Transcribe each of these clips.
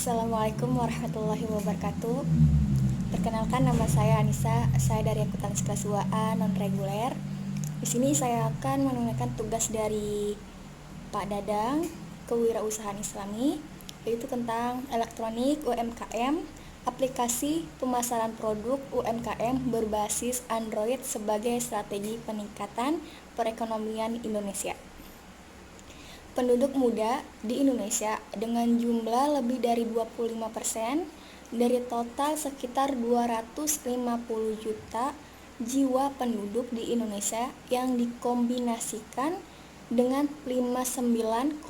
Assalamualaikum warahmatullahi wabarakatuh. Perkenalkan, nama saya Anissa. Saya dari akuntansi kelas 2A non reguler. Di sini saya akan menunaikan tugas dari Pak Dadang, Kewirausahaan Islami, yaitu tentang elektronik UMKM, aplikasi pemasaran produk UMKM berbasis Android sebagai strategi peningkatan perekonomian Indonesia. Penduduk muda di Indonesia dengan jumlah lebih dari 25% dari total sekitar 250 juta jiwa penduduk di Indonesia yang dikombinasikan dengan 59,2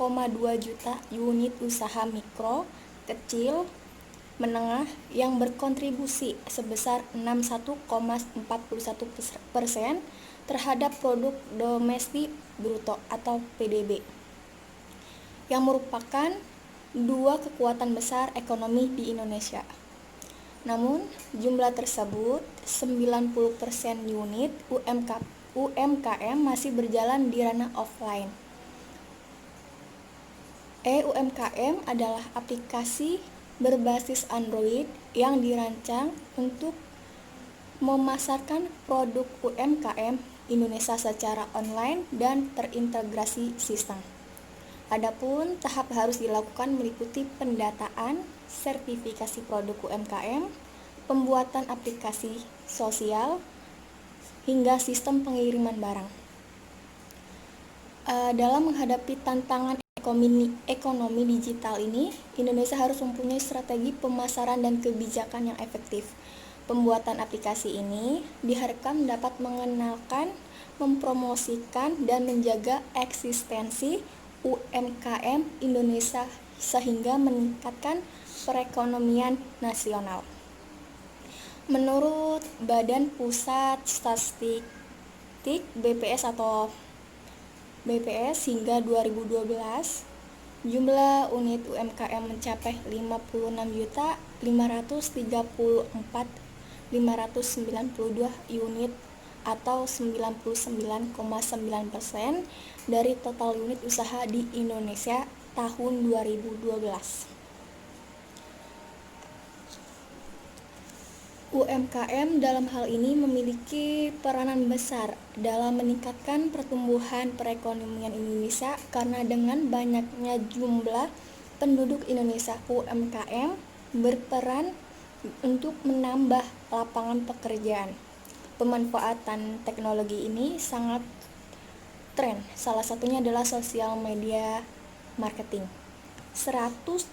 juta unit usaha mikro, kecil, menengah yang berkontribusi sebesar 61,41% terhadap produk domestik bruto atau PDB, yang merupakan dua kekuatan besar ekonomi di Indonesia. Namun, jumlah tersebut 90% unit UMKM masih berjalan di ranah offline. UMKM adalah aplikasi berbasis Android yang dirancang untuk memasarkan produk UMKM Indonesia secara online dan terintegrasi sistem. Adapun tahap harus dilakukan meliputi pendataan, sertifikasi produk UMKM, pembuatan aplikasi sosial, hingga sistem pengiriman barang. Dalam menghadapi tantangan ekonomi digital ini, Indonesia harus mempunyai strategi pemasaran dan kebijakan yang efektif. Pembuatan aplikasi ini diharapkan dapat mengenalkan, mempromosikan, dan menjaga eksistensi UMKM Indonesia sehingga meningkatkan perekonomian nasional. Menurut Badan Pusat Statistik BPS atau BPS hingga 2012, jumlah unit UMKM mencapai 56.534.592 unit atau 99,9% dari total unit usaha di Indonesia tahun 2012. UMKM dalam hal ini memiliki peranan besar dalam meningkatkan pertumbuhan perekonomian Indonesia karena dengan banyaknya jumlah penduduk Indonesia, UMKM berperan untuk menambah lapangan pekerjaan. Pemanfaatan teknologi ini sangat tren, salah satunya adalah sosial media marketing. 137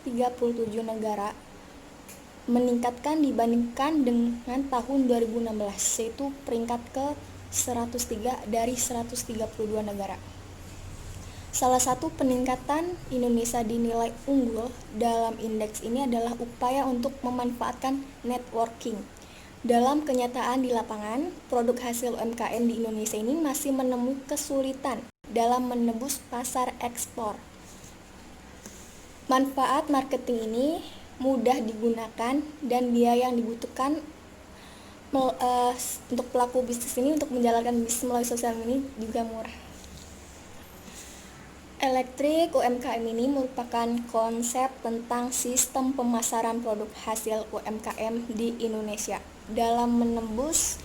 negara meningkatkan dibandingkan dengan tahun 2016, yaitu peringkat ke 103 dari 132 negara. Salah satu peningkatan Indonesia dinilai unggul dalam indeks ini adalah upaya untuk memanfaatkan networking. Dalam kenyataan di lapangan, produk hasil UMKM di Indonesia ini masih menemui kesulitan dalam menembus pasar ekspor. Manfaat marketing ini mudah digunakan dan biaya yang dibutuhkan untuk pelaku bisnis ini untuk menjalankan bisnis melalui sosial media juga murah. Elektrik UMKM ini merupakan konsep tentang sistem pemasaran produk hasil UMKM di Indonesia dalam menembus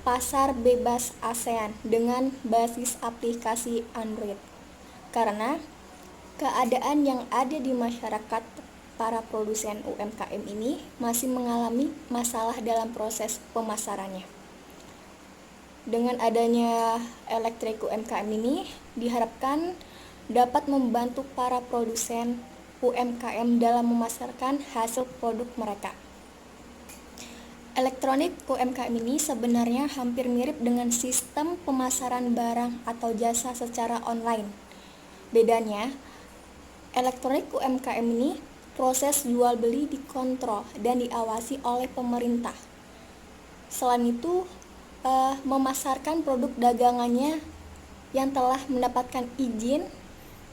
pasar bebas ASEAN dengan basis aplikasi Android. Karena keadaan yang ada di masyarakat, para produsen UMKM ini masih mengalami masalah dalam proses pemasarannya. Dengan adanya elektrik UMKM ini diharapkan dapat membantu para produsen UMKM dalam memasarkan hasil produk mereka. Elektronik UMKM ini sebenarnya hampir mirip dengan sistem pemasaran barang atau jasa secara online. Bedanya, elektronik UMKM ini proses jual beli dikontrol dan diawasi oleh pemerintah. Selain itu, memasarkan produk dagangannya yang telah mendapatkan izin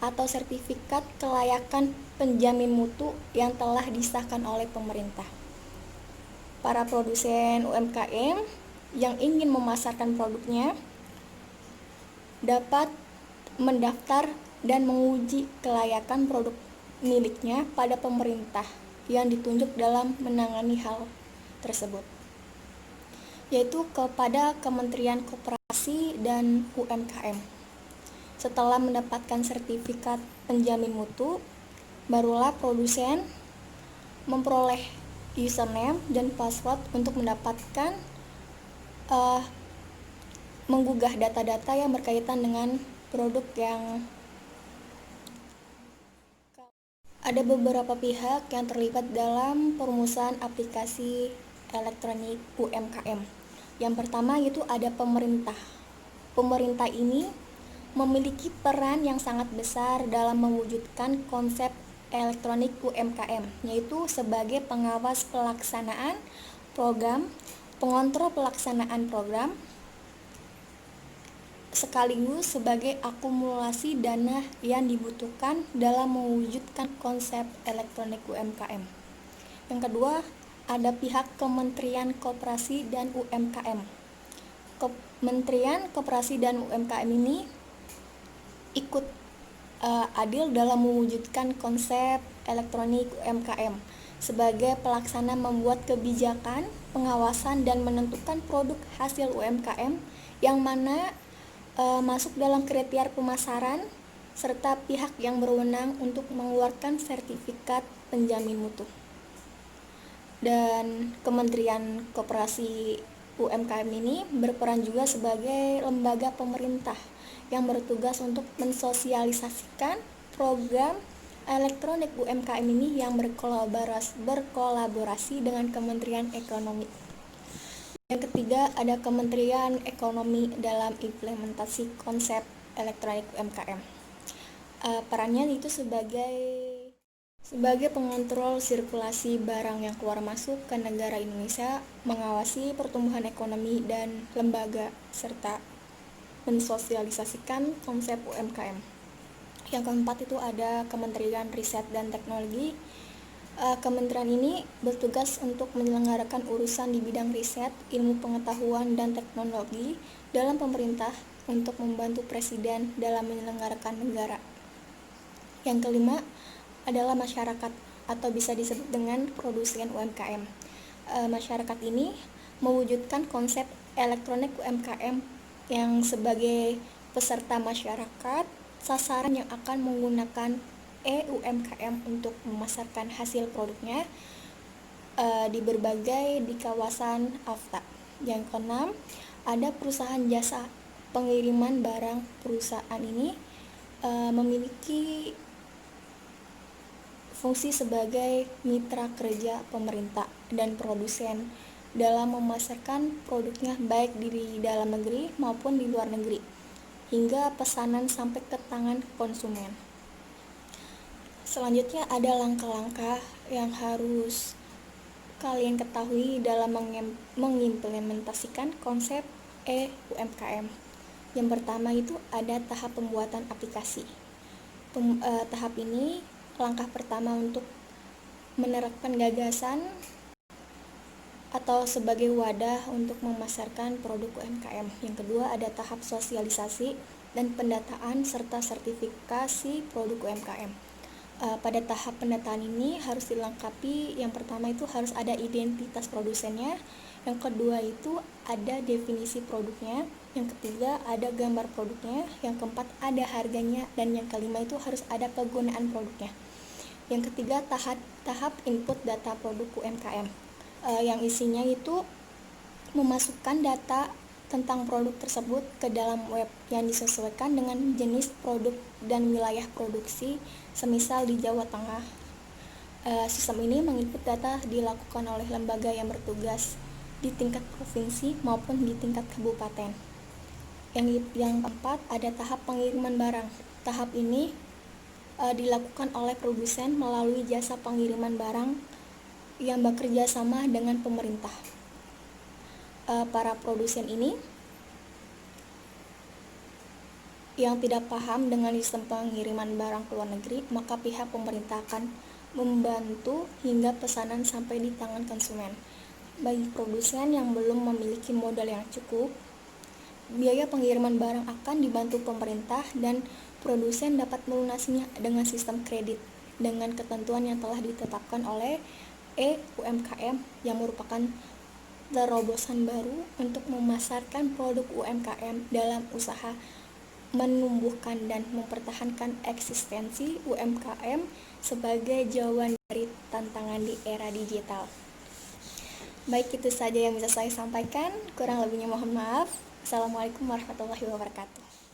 atau sertifikat kelayakan penjamin mutu yang telah disahkan oleh pemerintah. Para produsen UMKM yang ingin memasarkan produknya dapat mendaftar dan menguji kelayakan produk miliknya pada pemerintah yang ditunjuk dalam menangani hal tersebut, yaitu kepada Kementerian Koperasi dan UMKM. Setelah mendapatkan sertifikat penjamin mutu, barulah produsen memperoleh username dan password untuk mendapatkan menggugah data-data yang berkaitan dengan produk yang ada beberapa pihak yang terlibat dalam perumusan aplikasi elektronik UMKM. Yang pertama itu ada pemerintah. Pemerintah ini memiliki peran yang sangat besar dalam mewujudkan konsep elektronik UMKM, yaitu sebagai pengawas pelaksanaan program, pengontrol pelaksanaan program, sekaligus sebagai akumulasi dana yang dibutuhkan dalam mewujudkan konsep elektronik UMKM. Yang kedua, ada pihak Kementerian Koperasi dan UMKM. Kementerian Koperasi dan UMKM ini ikut adil dalam mewujudkan konsep elektronik UMKM sebagai pelaksana membuat kebijakan, pengawasan, dan menentukan produk hasil UMKM yang mana masuk dalam kriteria pemasaran serta pihak yang berwenang untuk mengeluarkan sertifikat penjamin mutu. Dan Kementerian Koperasi UMKM ini berperan juga sebagai lembaga pemerintah yang bertugas untuk mensosialisasikan program elektronik UMKM ini yang berkolaborasi dengan Kementerian Ekonomi. Yang ketiga, ada Kementerian Ekonomi dalam implementasi konsep elektronik UMKM. Perannya itu sebagai pengontrol sirkulasi barang yang keluar masuk ke negara Indonesia, mengawasi pertumbuhan ekonomi dan lembaga, serta mensosialisasikan konsep UMKM. Yang keempat itu ada Kementerian Riset dan Teknologi. Kementerian ini bertugas untuk menyelenggarakan urusan di bidang riset, ilmu pengetahuan, dan teknologi dalam pemerintah untuk membantu Presiden dalam menyelenggarakan negara. Yang kelima adalah masyarakat atau bisa disebut dengan produsen UMKM. Masyarakat ini mewujudkan konsep elektronik UMKM yang sebagai peserta masyarakat, sasaran yang akan menggunakan UMKM untuk memasarkan hasil produknya di kawasan AFTA. Yang keenam, ada perusahaan jasa pengiriman barang. Perusahaan ini memiliki fungsi sebagai mitra kerja pemerintah dan produsen dalam memasarkan produknya baik di dalam negeri maupun di luar negeri, hingga pesanan sampai ke tangan konsumen. Selanjutnya ada langkah-langkah yang harus kalian ketahui dalam mengimplementasikan konsep UMKM. Yang pertama itu ada tahap pembuatan aplikasi. Tahap ini langkah pertama untuk menerapkan gagasan atau sebagai wadah untuk memasarkan produk UMKM. Yang kedua ada tahap sosialisasi dan pendataan serta sertifikasi produk UMKM. Pada tahap pendataan ini harus dilengkapi, yang pertama itu harus ada identitas produsennya, yang kedua itu ada definisi produknya, yang ketiga ada gambar produknya, yang keempat ada harganya, dan yang kelima itu harus ada kegunaan produknya. Yang ketiga tahap input data produk UMKM, yang isinya itu memasukkan data tentang produk tersebut ke dalam web yang disesuaikan dengan jenis produk dan wilayah produksi. Semisal di Jawa Tengah, sistem ini menginput data dilakukan oleh lembaga yang bertugas di tingkat provinsi maupun di tingkat kabupaten. Yang keempat ada tahap pengiriman barang. Tahap ini dilakukan oleh produsen melalui jasa pengiriman barang yang bekerja sama dengan pemerintah. Para produsen ini yang tidak paham dengan sistem pengiriman barang ke luar negeri, maka pihak pemerintah akan membantu hingga pesanan sampai di tangan konsumen. Bagi produsen yang belum memiliki modal yang cukup, biaya pengiriman barang akan dibantu pemerintah dan produsen dapat melunasinya dengan sistem kredit. dengan ketentuan yang telah ditetapkan oleh UMKM yang merupakan terobosan baru untuk memasarkan produk UMKM dalam usaha menumbuhkan dan mempertahankan eksistensi UMKM sebagai jawaban dari tantangan di era digital. Baik, itu saja yang bisa saya sampaikan. Kurang lebihnya mohon maaf. Assalamualaikum warahmatullahi wabarakatuh.